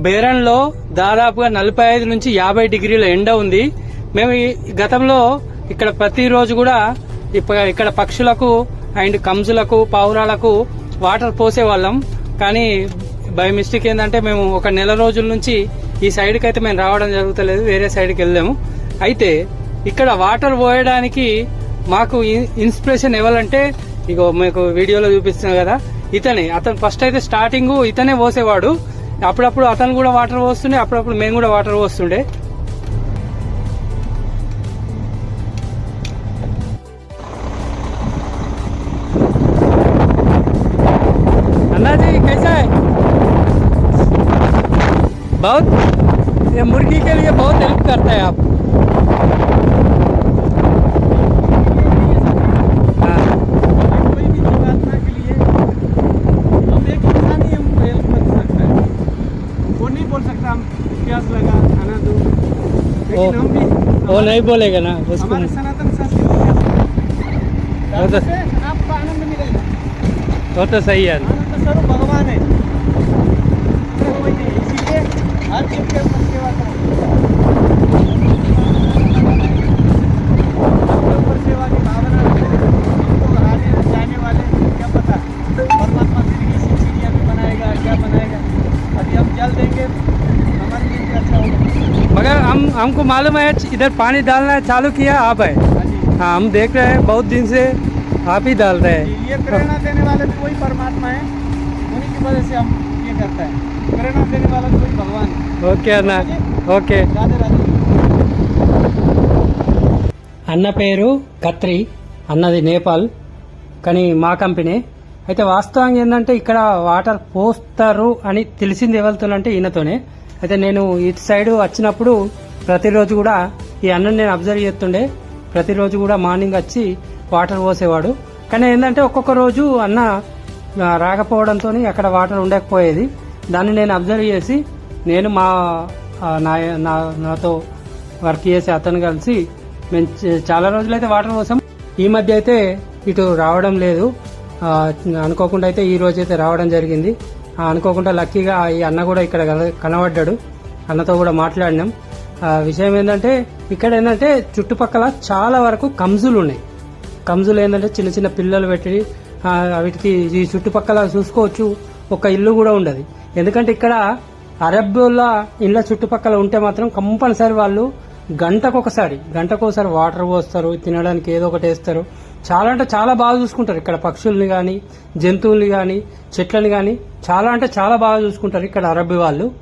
బేరన్లో దాదాపుగా 45 నుంచి 50 డిగ్రీల ఎండ ఉంది. మేము గతంలో ఇక్కడ ప్రతిరోజు కూడా ఇక్కడ పక్షులకు అండ్ కంజులకు పావురాలకు వాటర్ పోసేవాళ్ళం. కానీ బై మిస్టేక్ ఏంటంటే మేము ఒక నెల రోజుల నుంచి ఈ సైడ్కి అయితే మేము రావడం జరుగుతలేదు, వేరే సైడ్కి వెళ్ళాము. అయితే ఇక్కడ వాటర్ పోయడానికి మాకు ఇన్స్పిరేషన్ ఎవరంటే ఇగో మీకు వీడియోలో చూపిస్తున్నా కదా, అతను ఫస్ట్ అయితే స్టార్టింగ్ ఇతనే పోసేవాడు. అప్పుడప్పుడు అతను కూడా వాటర్ పోస్తుండే, అప్పుడప్పుడు మేము కూడా వాటర్ పోస్తుండే. अन्नाजी कैसा है? बहुत ये मुर्गी के लिए बहुत हेल्प करता है आप। प्यास लगा खाना दो, लेकिन हम भी वो नहीं बोलेगा ना उसको। हमारे सनातन संस्कृति से आपको आनंद मिलेगा। वो तो सही है, आनंद स्वरूप भगवान है, इसीलिए हर चीज के सेवा करो। ऊपर सेवा की भावना हमको आने जाने वाले क्या पता परमात्मा फिर किसी चिड़िया भी बनाएगा, क्या बनाएगा। अभी हम जल देंगे, मगर हमको मालूम है इधर पानी डालना चालू किया आप है। हाँ, हम देख रहे हैं बहुत दिन से आप ही डाल रहे हैं। ये प्रेरणा देने वाले भी वही परमात्मा है, उन्हीं की वजह से हम ये करते हैं। प्रेरणा देने वाला भी वही भगवान है। ఓకే అన్న, ఓకే. అన్న పేరు ఖత్రి, అన్నది నేపాల్, కానీ మా కంపెనీ. అయితే వాస్తవంగా ఏంటంటే ఇక్కడ వాటర్ పోస్తారు అని తెలిసింది ఎవరితోనంటే ఈయనతోనే. అయితే నేను ఇటు సైడ్ వచ్చినప్పుడు ప్రతిరోజు కూడా ఈ అన్నని నేను అబ్జర్వ్ చేస్తుండే. ప్రతిరోజు కూడా మార్నింగ్ వచ్చి వాటర్ పోసేవాడు. కానీ ఏంటంటే ఒక్కొక్క రోజు అన్న రాకపోవడంతో అక్కడ వాటర్ ఉండకపోయేది. దాన్ని నేను అబ్జర్వ్ చేసి నేను నాతో వర్క్ చేసి అతను కలిసి మేము చాలా రోజులైతే వాటర్ పోసాం. ఈ మధ్య అయితే ఇటు రావడం లేదు. అనుకోకుండా అయితే ఈ రోజు అయితే రావడం జరిగింది. అనుకోకుండా లక్కీగా ఈ అన్న కూడా ఇక్కడ కనబడ్డాడు. అన్నతో కూడా మాట్లాడినాం. విషయం ఏంటంటే ఇక్కడ ఏంటంటే చుట్టుపక్కల చాలా వరకు కంజులు ఉన్నాయి. కంజులు ఏంటంటే చిన్న చిన్న పిల్లలు పెట్టి వీటికి ఈ చుట్టుపక్కల చూసుకోవచ్చు ఒక ఇల్లు కూడా ఉండదు. ఎందుకంటే ఇక్కడ అరబ్బుల ఇళ్ళ చుట్టుపక్కల ఉంటే మాత్రం కంపల్సరీ వాళ్ళు గంటకోసారి వాటర్ పోస్తారు, తినడానికి ఏదో ఒకటి వేస్తారు. చాలా అంటే చాలా బాగా చూసుకుంటారు ఇక్కడ పక్షుల్ని కానీ, జంతువుల్ని కానీ, చెట్లని కానీ చాలా అంటే చాలా బాగా చూసుకుంటారు ఇక్కడ అరబ్బీ వాళ్ళు.